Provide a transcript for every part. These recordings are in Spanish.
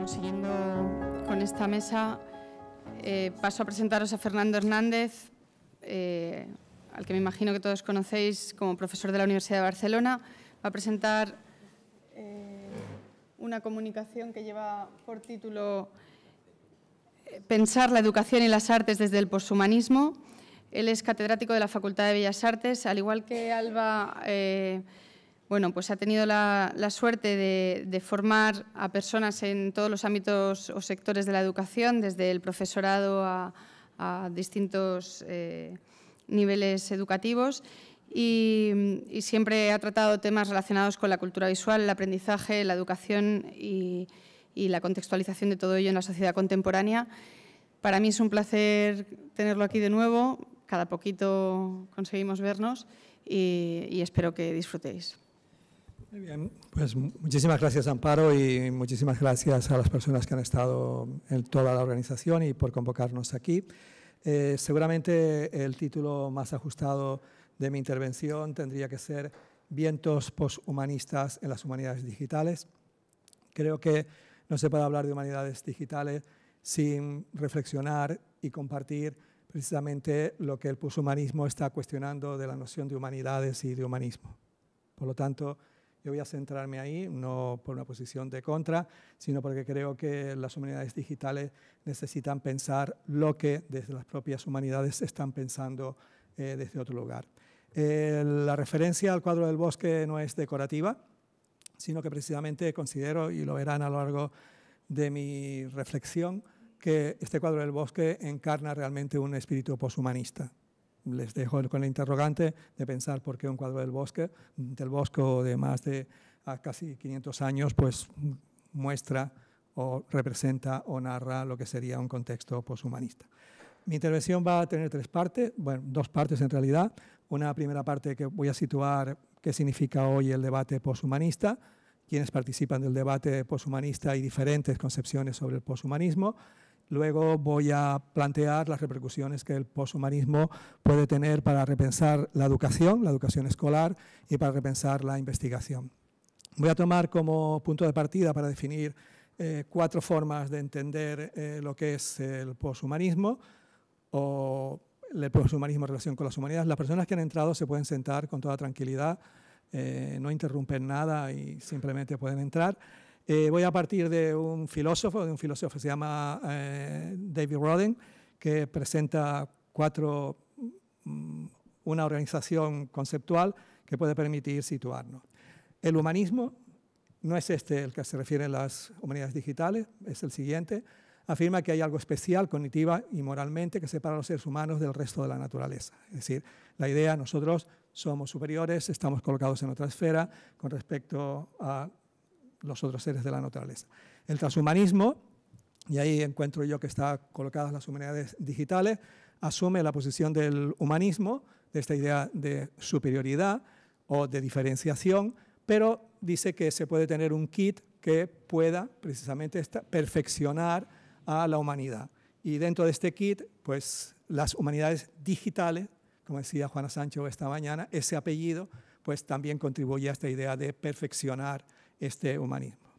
Bueno, siguiendo con esta mesa, paso a presentaros a Fernando Hernández, al que me imagino que todos conocéis como profesor de la Universidad de Barcelona. Va a presentar una comunicación que lleva por título Pensar la educación y las artes desde el poshumanismo. Él es catedrático de la Facultad de Bellas Artes, al igual que Alba. Bueno, pues ha tenido la suerte de formar a personas en todos los ámbitos o sectores de la educación, desde el profesorado a distintos niveles educativos, y siempre ha tratado temas relacionados con la cultura visual, el aprendizaje, la educación y la contextualización de todo ello en la sociedad contemporánea. Para mí es un placer tenerlo aquí de nuevo. Cada poquito conseguimos vernos y espero que disfrutéis. Muy bien, pues muchísimas gracias, Amparo, y muchísimas gracias a las personas que han estado en toda la organización y por convocarnos aquí. Seguramente el título más ajustado de mi intervención tendría que ser Vientos posthumanistas en las humanidades digitales. Creo que no se puede hablar de humanidades digitales sin reflexionar y compartir precisamente lo que el poshumanismo está cuestionando de la noción de humanidades y de humanismo. Por lo tanto, yo voy a centrarme ahí, no por una posición de contra, sino porque creo que las humanidades digitales necesitan pensar lo que desde las propias humanidades están pensando desde otro lugar. La referencia al cuadro del bosque no es decorativa, sino que precisamente considero, y lo verán a lo largo de mi reflexión, que este cuadro del bosque encarna realmente un espíritu poshumanista. Les dejo con el interrogante de pensar por qué un cuadro del bosque de más de casi 500 años, pues muestra o representa o narra lo que sería un contexto poshumanista. Mi intervención va a tener tres partes, bueno, dos partes en realidad. Una primera parte que voy a situar qué significa hoy el debate poshumanista, quiénes participan del debate poshumanista y diferentes concepciones sobre el poshumanismo. Luego voy a plantear las repercusiones que el poshumanismo puede tener para repensar la educación escolar y para repensar la investigación. Voy a tomar como punto de partida para definir cuatro formas de entender lo que es el poshumanismo o el poshumanismo en relación con las humanidades. Las personas que han entrado se pueden sentar con toda tranquilidad, no interrumpen nada y simplemente pueden entrar. Voy a partir de un filósofo que se llama David Rodin, que presenta una organización conceptual que puede permitir situarnos. El humanismo no es el que se refiere a las humanidades digitales, es el siguiente. Afirma que hay algo especial, cognitiva y moralmente, que separa a los seres humanos del resto de la naturaleza. Es decir, la idea, nosotros somos superiores, estamos colocados en otra esfera con respecto a los otros seres de la naturaleza. El transhumanismo, y ahí encuentro yo que está colocadas las humanidades digitales, asume la posición del humanismo, de esta idea de superioridad o de diferenciación, pero dice que se puede tener un kit que pueda precisamente perfeccionar a la humanidad. Y dentro de este kit, pues las humanidades digitales, como decía Juana Sancho esta mañana, ese apellido pues también contribuye a esta idea de perfeccionar este humanismo.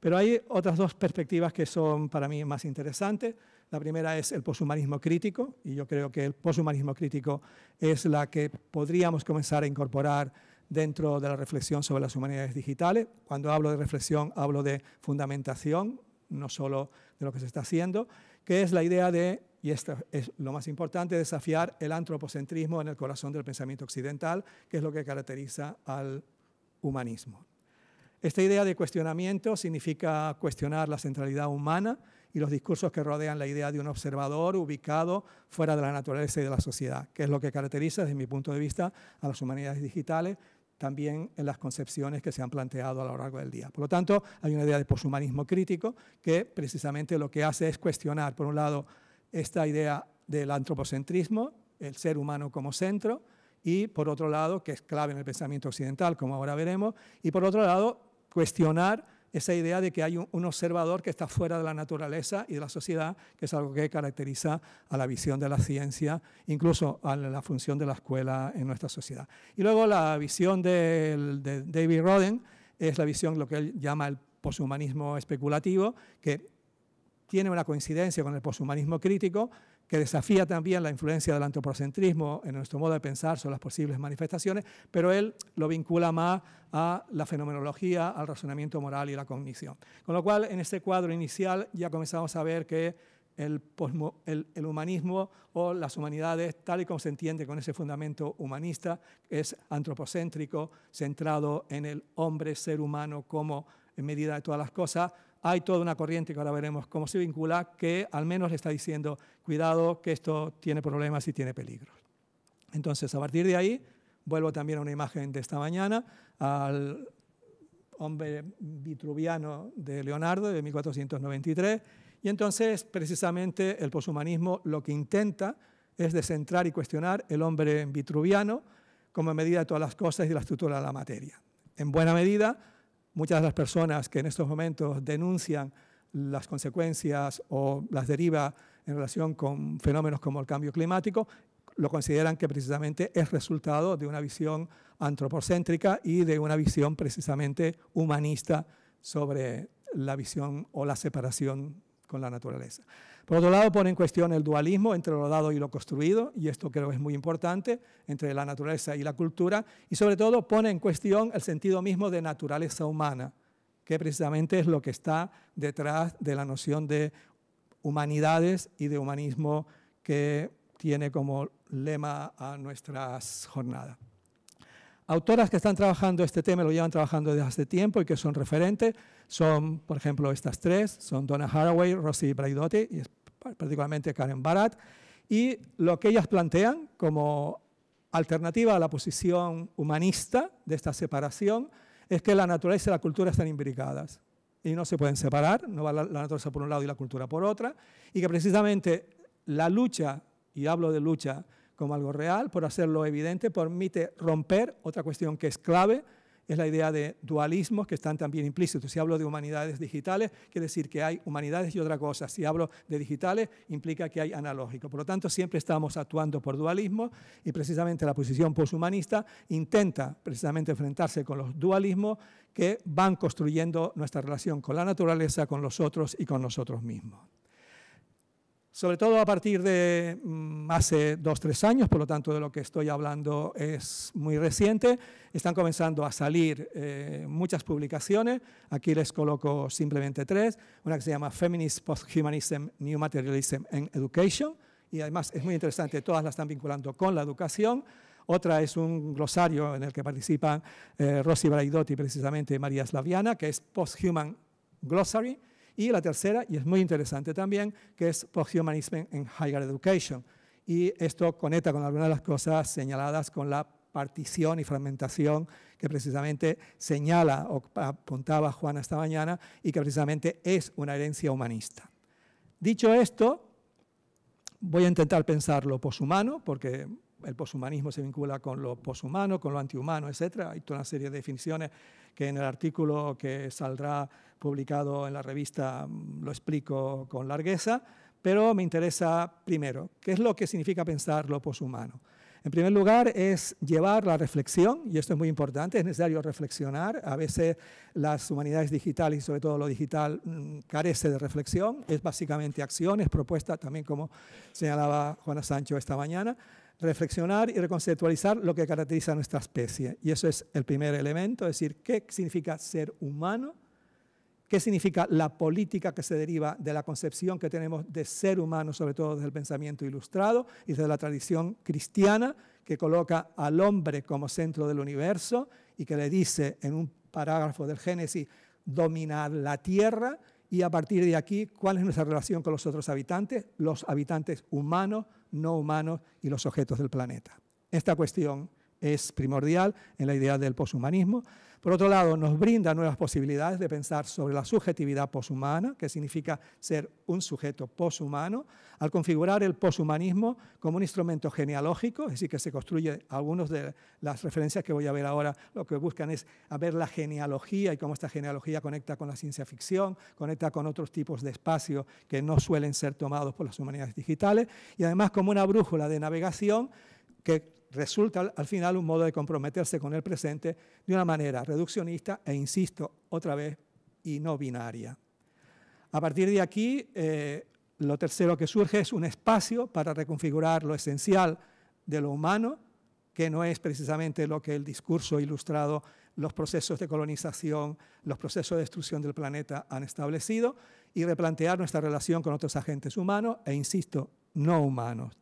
Pero hay otras dos perspectivas que son para mí más interesantes. La primera es el poshumanismo crítico, y yo creo que el poshumanismo crítico es la que podríamos comenzar a incorporar dentro de la reflexión sobre las humanidades digitales. Cuando hablo de reflexión, hablo de fundamentación, no solo de lo que se está haciendo, que es la idea de, y esto es lo más importante, desafiar el antropocentrismo en el corazón del pensamiento occidental, que es lo que caracteriza al humanismo. Esta idea de cuestionamiento significa cuestionar la centralidad humana y los discursos que rodean la idea de un observador ubicado fuera de la naturaleza y de la sociedad, que es lo que caracteriza, desde mi punto de vista, a las humanidades digitales, también en las concepciones que se han planteado a lo largo del día. Por lo tanto, hay una idea de poshumanismo crítico que precisamente lo que hace es cuestionar, por un lado, esta idea del antropocentrismo, el ser humano como centro, y por otro lado, que es clave en el pensamiento occidental, como ahora veremos, y por otro lado, cuestionar esa idea de que hay un observador que está fuera de la naturaleza y de la sociedad, que es algo que caracteriza a la visión de la ciencia, incluso a la función de la escuela en nuestra sociedad. Y luego la visión de David Rodin es la visión, lo que él llama el poshumanismo especulativo, que tiene una coincidencia con el poshumanismo crítico, que desafía también la influencia del antropocentrismo en nuestro modo de pensar sobre las posibles manifestaciones, pero él lo vincula más a la fenomenología, al razonamiento moral y la cognición. Con lo cual, en este cuadro inicial ya comenzamos a ver que el humanismo o las humanidades, tal y como se entiende con ese fundamento humanista, es antropocéntrico, centrado en el hombre, ser humano como en medida de todas las cosas. Hay toda una corriente que ahora veremos cómo se vincula, que al menos le está diciendo, cuidado, que esto tiene problemas y tiene peligros. Entonces, a partir de ahí, vuelvo también a una imagen de esta mañana, al hombre vitruviano de Leonardo, de 1493, y entonces, precisamente, el poshumanismo lo que intenta es descentrar y cuestionar el hombre vitruviano como medida de todas las cosas y de la estructura de la materia. En buena medida, muchas de las personas que en estos momentos denuncian las consecuencias o las derivas en relación con fenómenos como el cambio climático, lo consideran que precisamente es resultado de una visión antropocéntrica y de una visión precisamente humanista sobre la visión o la separación con la naturaleza. Por otro lado, pone en cuestión el dualismo entre lo dado y lo construido, y esto creo que es muy importante, entre la naturaleza y la cultura, y sobre todo pone en cuestión el sentido mismo de naturaleza humana, que precisamente es lo que está detrás de la noción de humanidades y de humanismo que tiene como lema a nuestras jornadas. Autoras que están trabajando este tema, lo llevan trabajando desde hace tiempo y que son referentes, son, por ejemplo, estas tres, son Donna Haraway, Rosi Braidotti y particularmente Karen Barad, y lo que ellas plantean como alternativa a la posición humanista de esta separación es que la naturaleza y la cultura están imbricadas y no se pueden separar, no va la naturaleza por un lado y la cultura por otra, y que precisamente la lucha, y hablo de lucha como algo real, por hacerlo evidente, permite romper otra cuestión que es clave, es la idea de dualismos que están también implícitos. Si hablo de humanidades digitales, quiere decir que hay humanidades y otra cosa. Si hablo de digitales, implica que hay analógico. Por lo tanto, siempre estamos actuando por dualismo y precisamente la posición poshumanista intenta precisamente enfrentarse con los dualismos que van construyendo nuestra relación con la naturaleza, con los otros y con nosotros mismos. Sobre todo a partir de hace 2 o 3 años, por lo tanto de lo que estoy hablando es muy reciente, están comenzando a salir muchas publicaciones, aquí les coloco simplemente 3, una que se llama Feminist Posthumanism, New Materialism and Education, y además es muy interesante, todas la están vinculando con la educación. Otra es un glosario en el que participan Rosi Braidotti precisamente y María Slaviana, que es Posthuman Glossary. Y la tercera, y es muy interesante también, que es Posthumanism in Higher Education. Y esto conecta con algunas de las cosas señaladas con la partición y fragmentación que precisamente señala o apuntaba Juana esta mañana y que precisamente es una herencia humanista. Dicho esto, voy a intentar pensar lo poshumano, porque el poshumanismo se vincula con lo poshumano, con lo antihumano, etc. Hay toda una serie de definiciones que en el artículo que saldrá publicado en la revista lo explico con largueza, pero me interesa primero, ¿qué es lo que significa pensar lo poshumano? En primer lugar, es llevar la reflexión, y esto es muy importante, es necesario reflexionar. A veces las humanidades digitales y sobre todo lo digital carece de reflexión, es básicamente acciones, propuestas, también como señalaba Juana Sancho esta mañana, reflexionar y reconceptualizar lo que caracteriza a nuestra especie. Y eso es el primer elemento, es decir, ¿qué significa ser humano? ¿Qué significa la política que se deriva de la concepción que tenemos de ser humano, sobre todo desde el pensamiento ilustrado y desde la tradición cristiana, que coloca al hombre como centro del universo y que le dice en un parágrafo del Génesis, dominar la tierra, y a partir de aquí, ¿cuál es nuestra relación con los otros habitantes? Los habitantes humanos, no humanos y los objetos del planeta. Esta cuestión es primordial en la idea del poshumanismo. Por otro lado, nos brinda nuevas posibilidades de pensar sobre la subjetividad poshumana, que significa ser un sujeto poshumano, al configurar el poshumanismo como un instrumento genealógico, es decir, que se construye, algunas de las referencias que voy a ver ahora, lo que buscan es a ver la genealogía y cómo esta genealogía conecta con la ciencia ficción, conecta con otros tipos de espacios que no suelen ser tomados por las humanidades digitales, y además como una brújula de navegación que resulta al final un modo de comprometerse con el presente de una manera reduccionista e, insisto, otra vez y no binaria. A partir de aquí, lo tercero que surge es un espacio para reconfigurar lo esencial de lo humano, que no es precisamente lo que el discurso ilustrado, los procesos de colonización, los procesos de destrucción del planeta han establecido, y replantear nuestra relación con otros agentes humanos e, insisto, no humanos.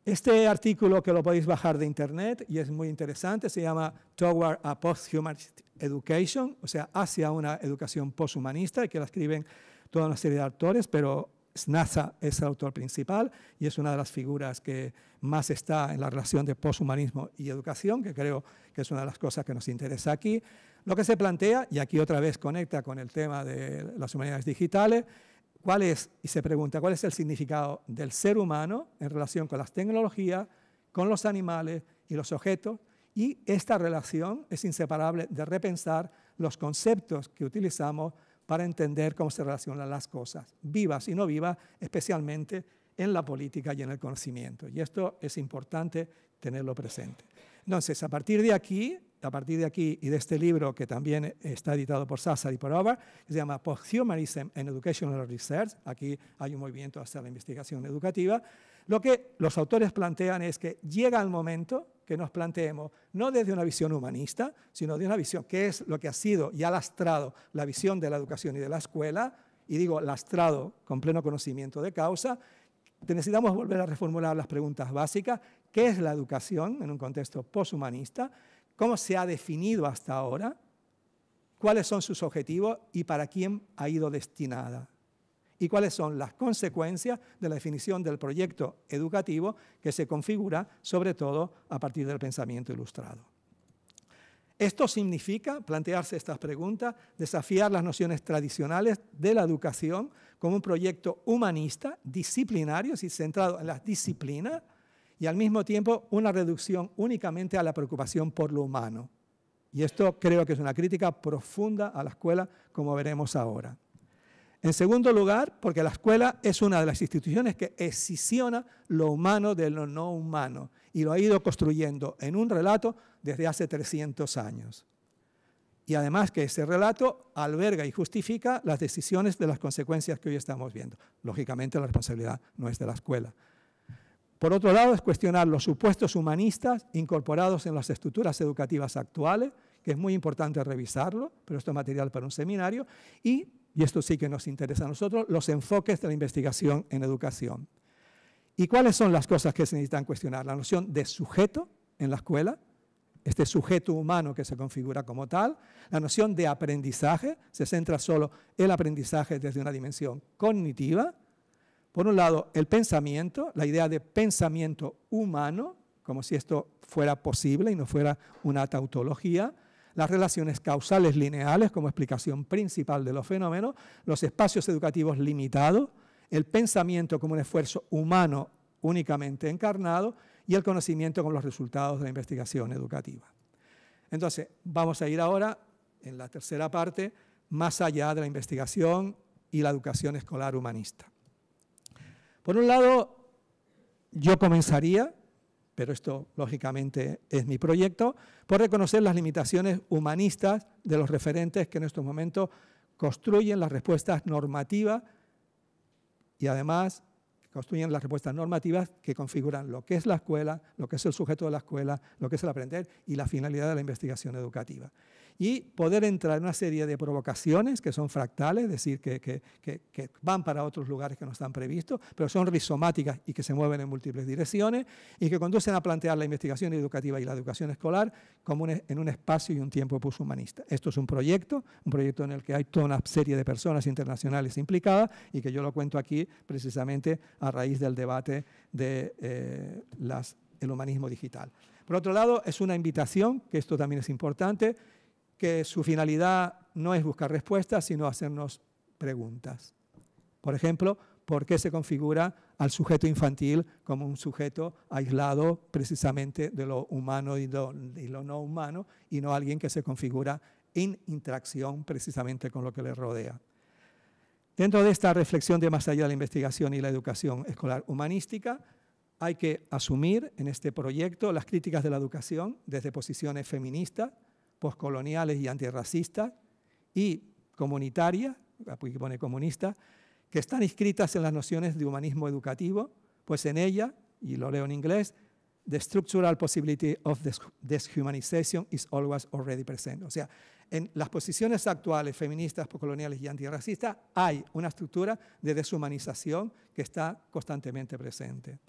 Este artículo, que lo podéis bajar de internet y es muy interesante, se llama Toward a Post-Humanist Education, o sea, hacia una educación posthumanista, y que la escriben toda una serie de autores, pero Snaza es el autor principal y es una de las figuras que más está en la relación de posthumanismo y educación, que creo que es una de las cosas que nos interesa aquí. Lo que se plantea, y aquí otra vez conecta con el tema de las humanidades digitales, y se pregunta, ¿cuál es el significado del ser humano en relación con las tecnologías, con los animales y los objetos? Y esta relación es inseparable de repensar los conceptos que utilizamos para entender cómo se relacionan las cosas, vivas y no vivas, especialmente en la política y en el conocimiento. Y esto es importante tenerlo presente. Entonces, a partir de aquí y de este libro, que también está editado por Sasser y por Ober, que se llama Posthumanism and Educational Research, aquí hay un movimiento hacia la investigación educativa, lo que los autores plantean es que llega el momento que nos planteemos, no desde una visión humanista, sino de una visión que es lo que ha sido y ha lastrado la visión de la educación y de la escuela, y digo lastrado con pleno conocimiento de causa. Necesitamos volver a reformular las preguntas básicas. ¿Qué es la educación en un contexto posthumanista? ¿Cómo se ha definido hasta ahora? ¿Cuáles son sus objetivos y para quién ha ido destinada? ¿Y cuáles son las consecuencias de la definición del proyecto educativo que se configura sobre todo a partir del pensamiento ilustrado? Esto significa plantearse estas preguntas, desafiar las nociones tradicionales de la educación como un proyecto humanista, disciplinario, centrado en las disciplinas, y al mismo tiempo una reducción únicamente a la preocupación por lo humano. Y esto creo que es una crítica profunda a la escuela, como veremos ahora. En segundo lugar, porque la escuela es una de las instituciones que escisiona lo humano de lo no humano y lo ha ido construyendo en un relato desde hace 300 años. Y además que ese relato alberga y justifica las decisiones de las consecuencias que hoy estamos viendo. Lógicamente la responsabilidad no es de la escuela. Por otro lado, es cuestionar los supuestos humanistas incorporados en las estructuras educativas actuales, que es muy importante revisarlo, pero esto es material para un seminario, y esto sí que nos interesa a nosotros, los enfoques de la investigación en educación. ¿Y cuáles son las cosas que se necesitan cuestionar? La noción de sujeto en la escuela, este sujeto humano que se configura como tal, la noción de aprendizaje, se centra solo el aprendizaje desde una dimensión cognitiva. Por un lado, el pensamiento, la idea de pensamiento humano, como si esto fuera posible y no fuera una tautología, las relaciones causales lineales como explicación principal de los fenómenos, los espacios educativos limitados, el pensamiento como un esfuerzo humano únicamente encarnado y el conocimiento como los resultados de la investigación educativa. Entonces, vamos a ir ahora, en la tercera parte, más allá de la investigación y la educación escolar humanista. Por un lado, yo comenzaría, pero esto lógicamente es mi proyecto, por reconocer las limitaciones humanistas de los referentes que en estos momentos construyen las respuestas normativas y además construyen las respuestas normativas que configuran lo que es la escuela, lo que es el sujeto de la escuela, lo que es el aprender y la finalidad de la investigación educativa. Y poder entrar en una serie de provocaciones que son fractales, es decir, que van para otros lugares que no están previstos, pero son rizomáticas y que se mueven en múltiples direcciones y que conducen a plantear la investigación educativa y la educación escolar como en un espacio y un tiempo poshumanista. Esto es un proyecto en el que hay toda una serie de personas internacionales implicadas y que yo lo cuento aquí precisamente a raíz del debate de el humanismo digital. Por otro lado, es una invitación, que esto también es importante, que su finalidad no es buscar respuestas, sino hacernos preguntas. Por ejemplo, ¿por qué se configura al sujeto infantil como un sujeto aislado precisamente de lo humano y lo no humano, y no alguien que se configura en interacción precisamente con lo que le rodea? Dentro de esta reflexión de más allá de la investigación y la educación escolar humanística, hay que asumir en este proyecto las críticas de la educación desde posiciones feministas, postcoloniales y antirracistas, y comunitaria, aquí pone comunista, que están inscritas en las nociones de humanismo educativo, pues en ella, y lo leo en inglés, the structural possibility of deshumanization is always already present. O sea, en las posiciones actuales feministas, postcoloniales y antirracistas hay una estructura de deshumanización que está constantemente presente.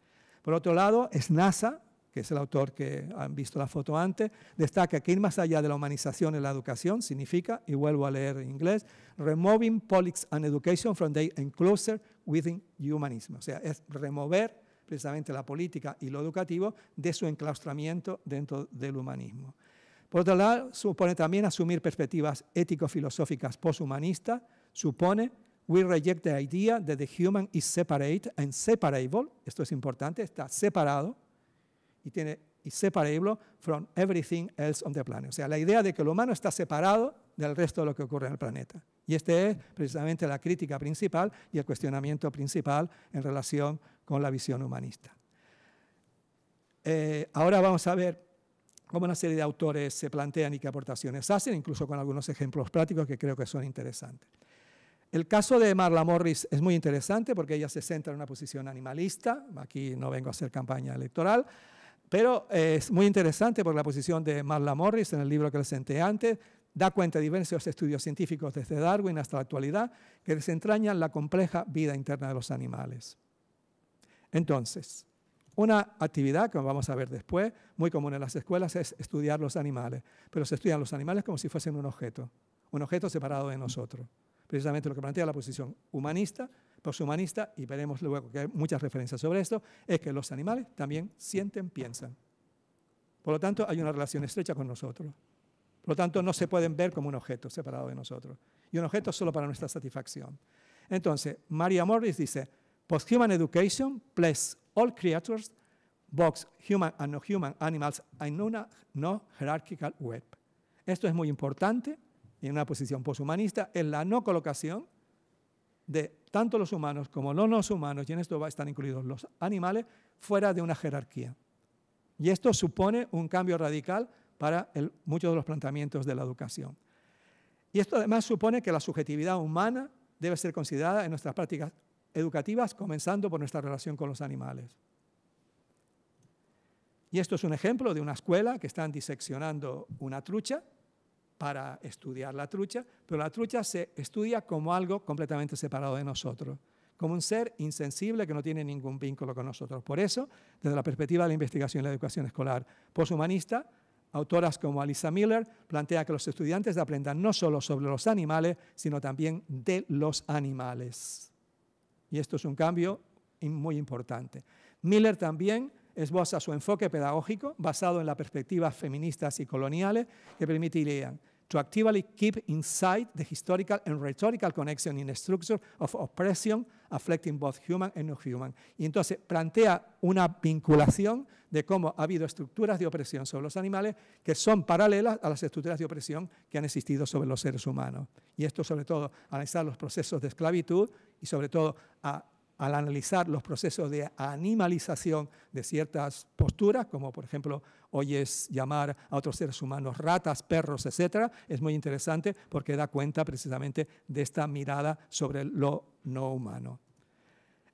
Por otro lado, Snaza, que es el autor que han visto la foto antes, destaca que ir más allá de la humanización en la educación significa, y vuelvo a leer en inglés, removing politics and education from their enclosure within humanism. O sea, es remover precisamente la política y lo educativo de su enclaustramiento dentro del humanismo. Por otro lado, supone también asumir perspectivas ético-filosóficas posthumanistas, supone we reject the idea that the human is separate and separable, esto es importante, está separado y is separable from everything else on the planet. O sea, la idea de que el humano está separado del resto de lo que ocurre en el planeta. Y esta es precisamente la crítica principal y el cuestionamiento principal en relación con la visión humanista. Ahora vamos a ver cómo una serie de autores se plantean y qué aportaciones hacen, incluso con algunos ejemplos prácticos que creo que son interesantes. El caso de Marla Morris es muy interesante porque ella se centra en una posición animalista. Aquí no vengo a hacer campaña electoral, pero es muy interesante porque la posición de Marla Morris, en el libro que les presenté antes, da cuenta de diversos estudios científicos desde Darwin hasta la actualidad que desentrañan la compleja vida interna de los animales. Entonces, una actividad, que vamos a ver después, muy común en las escuelas, es estudiar los animales. Pero se estudian los animales como si fuesen un objeto separado de nosotros. Precisamente lo que plantea la posición humanista, poshumanista, y veremos luego que hay muchas referencias sobre esto, es que los animales también sienten, piensan. Por lo tanto, hay una relación estrecha con nosotros. Por lo tanto, no se pueden ver como un objeto separado de nosotros. Y un objeto solo para nuestra satisfacción. Entonces, Maria Morris dice, Posthuman education places all creatures, both human and non-human animals, in una no hierarchical web. Esto es muy importante en una posición poshumanista, en la no colocación de tanto los humanos como los humanos, y en esto están incluidos los animales, fuera de una jerarquía. Y esto supone un cambio radical para muchos de los planteamientos de la educación. Y esto además supone que la subjetividad humana debe ser considerada en nuestras prácticas educativas, comenzando por nuestra relación con los animales. Y esto es un ejemplo de una escuela que están diseccionando una trucha para estudiar la trucha, pero la trucha se estudia como algo completamente separado de nosotros, como un ser insensible que no tiene ningún vínculo con nosotros. Por eso, desde la perspectiva de la investigación y la educación escolar posthumanista, autoras como Alisa Miller plantea que los estudiantes aprendan no solo sobre los animales, sino también de los animales. Y esto es un cambio muy importante. Miller también esboza su enfoque pedagógico basado en las perspectivas feministas y coloniales que permitirían to actively keep inside the historical and rhetorical connection in a structure of oppression affecting both human and non-human. Y entonces plantea una vinculación de cómo ha habido estructuras de opresión sobre los animales que son paralelas a las estructuras de opresión que han existido sobre los seres humanos. Y esto sobre todo analizar los procesos de esclavitud y sobre todo al analizar los procesos de animalización de ciertas posturas, como por ejemplo oyes llamar a otros seres humanos ratas, perros, etc., es muy interesante porque da cuenta precisamente de esta mirada sobre lo no humano.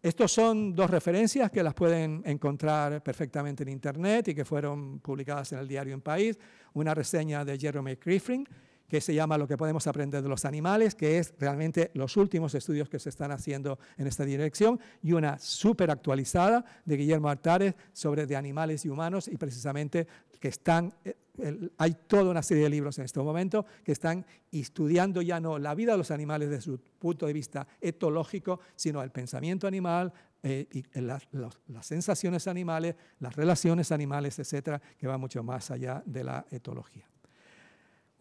Estos son dos referencias que las pueden encontrar perfectamente en Internet y que fueron publicadas en el diario El País. Una reseña de Jeremy Griffin, que se llama Lo que podemos aprender de los animales, que es realmente los últimos estudios que se están haciendo en esta dirección, y una súper actualizada de Guillermo Artares sobre de animales y humanos, y precisamente que están, hay toda una serie de libros en este momento que están estudiando ya no la vida de los animales desde su punto de vista etológico, sino el pensamiento animal, y las sensaciones animales, las relaciones animales, etcétera, que va mucho más allá de la etología.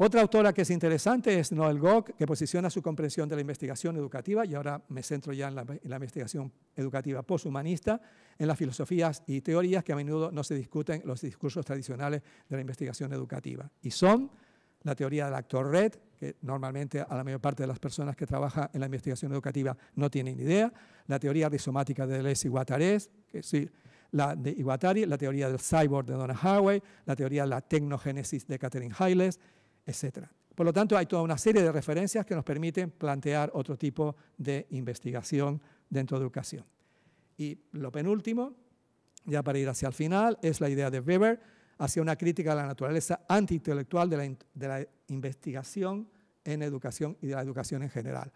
Otra autora que es interesante es Noel Gog, que posiciona su comprensión de la investigación educativa, y ahora me centro ya en la investigación educativa posthumanista, en las filosofías y teorías que a menudo no se discuten en los discursos tradicionales de la investigación educativa. Y son la teoría del actor red, que normalmente a la mayor parte de las personas que trabajan en la investigación educativa no tienen idea, la teoría rizomática de Deleuze y Guattari, que sí, la de Guattari, la teoría del cyborg de Donna Haraway, la teoría de la tecnogénesis de Katherine Hayles, etc. Por lo tanto, hay toda una serie de referencias que nos permiten plantear otro tipo de investigación dentro de educación. Y lo penúltimo, ya para ir hacia el final, es la idea de Weber hacia una crítica a la naturaleza antiintelectual de la investigación en educación y de la educación en general.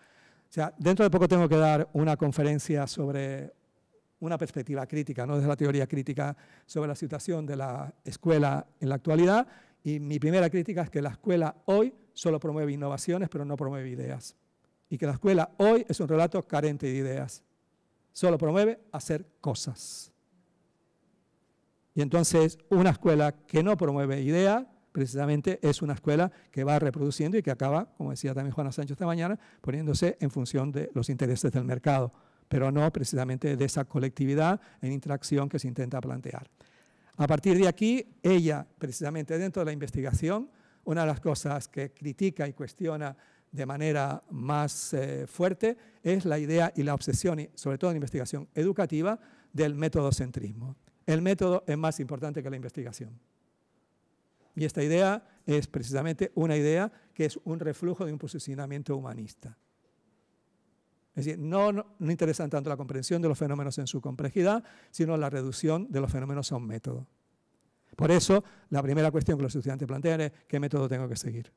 O sea, dentro de poco tengo que dar una conferencia sobre una perspectiva crítica, no desde la teoría crítica, sobre la situación de la escuela en la actualidad. Y mi primera crítica es que la escuela hoy solo promueve innovaciones, pero no promueve ideas. Y que la escuela hoy es un relato carente de ideas. Solo promueve hacer cosas. Y entonces, una escuela que no promueve ideas, precisamente es una escuela que va reproduciendo y que acaba, como decía también Juana Sánchez esta mañana, poniéndose en función de los intereses del mercado, pero no precisamente de esa colectividad en interacción que se intenta plantear. A partir de aquí, ella, precisamente dentro de la investigación, una de las cosas que critica y cuestiona de manera más fuerte es la idea y la obsesión, y sobre todo en investigación educativa, del métodocentrismo. El método es más importante que la investigación. Y esta idea es precisamente una idea que es un reflujo de un posicionamiento humanista. Es decir, no interesan tanto la comprensión de los fenómenos en su complejidad, sino la reducción de los fenómenos a un método. Por eso, la primera cuestión que los estudiantes plantean es ¿qué método tengo que seguir?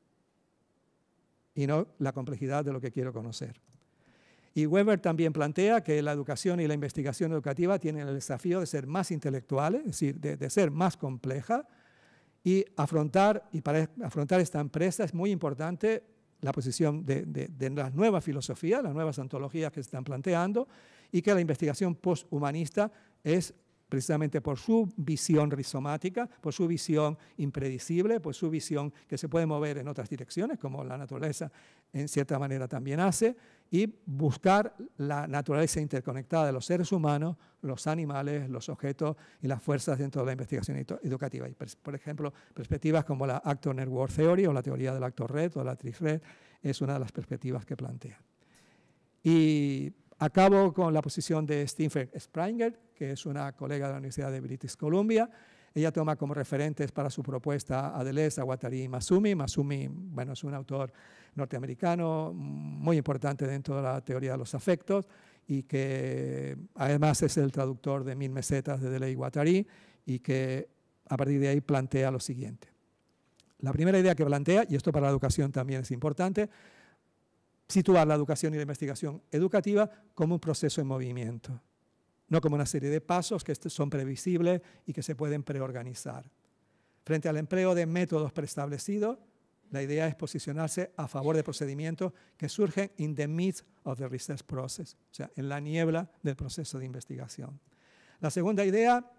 Y no la complejidad de lo que quiero conocer. Y Weber también plantea que la educación y la investigación educativa tienen el desafío de ser más intelectuales, es decir, de ser más compleja, y para afrontar esta empresa es muy importante la posición de las nuevas filosofías, las nuevas ontologías que se están planteando, y que la investigación posthumanista es precisamente por su visión rizomática, por su visión impredecible, por su visión que se puede mover en otras direcciones, como la naturaleza en cierta manera también hace, y buscar la naturaleza interconectada de los seres humanos, los animales, los objetos y las fuerzas dentro de la investigación educativa. Y, por ejemplo, perspectivas como la Actor Network Theory o la teoría del actor red o la actriz red es una de las perspectivas que plantea. Y acabo con la posición de Steinfeld Springer, que es una colega de la Universidad de British Columbia. Ella toma como referentes para su propuesta a Deleuze, a Guattari y Massumi. Massumi, bueno, es un autor norteamericano muy importante dentro de la teoría de los afectos y que además es el traductor de 1000 mesetas de Deleuze y Guattari y que a partir de ahí plantea lo siguiente. La primera idea que plantea, y esto para la educación también es importante, situar la educación y la investigación educativa como un proceso en movimiento, no como una serie de pasos que son previsibles y que se pueden preorganizar. Frente al empleo de métodos preestablecidos, la idea es posicionarse a favor de procedimientos que surgen in the midst of the research process, o sea, en la niebla del proceso de investigación. La segunda idea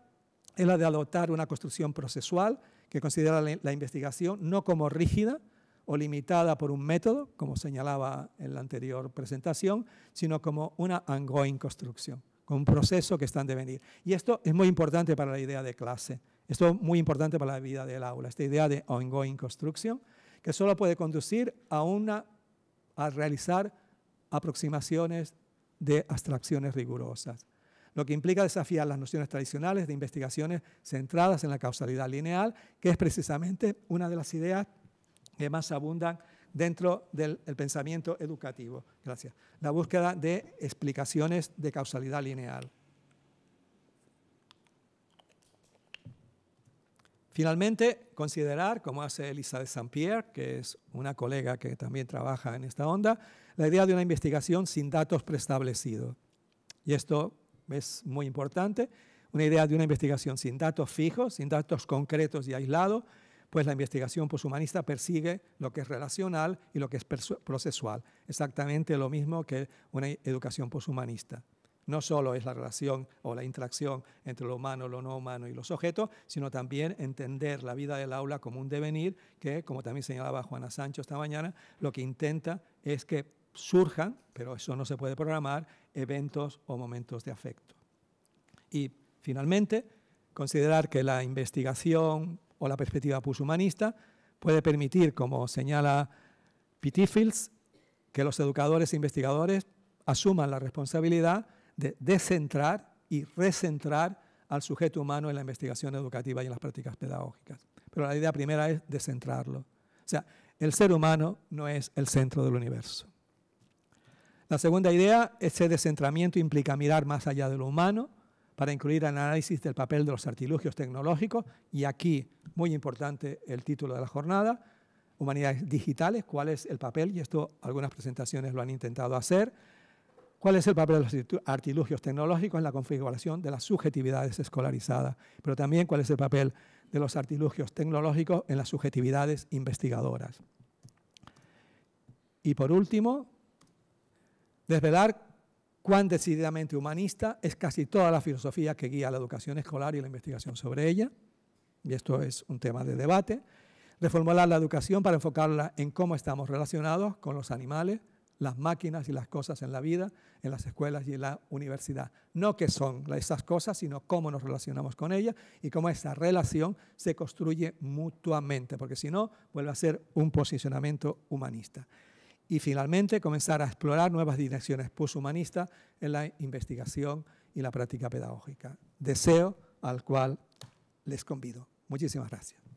es la de adoptar una construcción procesual que considera la investigación no como rígida o limitada por un método, como señalaba en la anterior presentación, sino como una ongoing construcción, con un proceso que está en devenir. Y esto es muy importante para la idea de clase, esto es muy importante para la vida del aula, esta idea de ongoing construction, que solo puede conducir a realizar aproximaciones de abstracciones rigurosas, lo que implica desafiar las nociones tradicionales de investigaciones centradas en la causalidad lineal, que es precisamente una de las ideas que más abundan dentro del pensamiento educativo. Gracias. La búsqueda de explicaciones de causalidad lineal. Finalmente, considerar, como hace Elisa de Saint-Pierre, que es una colega que también trabaja en esta onda, la idea de una investigación sin datos preestablecidos. Y esto es muy importante, una idea de una investigación sin datos fijos, sin datos concretos y aislados, pues la investigación poshumanista persigue lo que es relacional y lo que es procesual, exactamente lo mismo que una educación poshumanista. No solo es la relación o la interacción entre lo humano, lo no humano y los objetos, sino también entender la vida del aula como un devenir que, como también señalaba Juana Sánchez esta mañana, lo que intenta es que surjan, pero eso no se puede programar, eventos o momentos de afecto. Y finalmente, considerar que la investigación o la perspectiva poshumanista puede permitir, como señala Petitfields, que los educadores e investigadores asuman la responsabilidad de descentrar y recentrar al sujeto humano en la investigación educativa y en las prácticas pedagógicas. Pero la idea primera es descentrarlo. O sea, El ser humano no es el centro del universo. La segunda idea, ese descentramiento implica mirar más allá de lo humano para incluir el análisis del papel de los artilugios tecnológicos, y aquí, muy importante el título de la jornada, Humanidades Digitales, cuál es el papel, y esto algunas presentaciones lo han intentado hacer, cuál es el papel de los artilugios tecnológicos en la configuración de las subjetividades escolarizadas, pero también cuál es el papel de los artilugios tecnológicos en las subjetividades investigadoras. Y por último, desvelar cuán decididamente humanista es casi toda la filosofía que guía la educación escolar y la investigación sobre ella, y esto es un tema de debate. Reformular la educación para enfocarla en cómo estamos relacionados con los animales, las máquinas y las cosas en la vida, en las escuelas y en la universidad. No qué son esas cosas, sino cómo nos relacionamos con ellas y cómo esa relación se construye mutuamente, porque si no, vuelve a ser un posicionamiento humanista. Y finalmente, comenzar a explorar nuevas direcciones poshumanistas en la investigación y la práctica pedagógica. Deseo al cual les convido. Muchísimas gracias.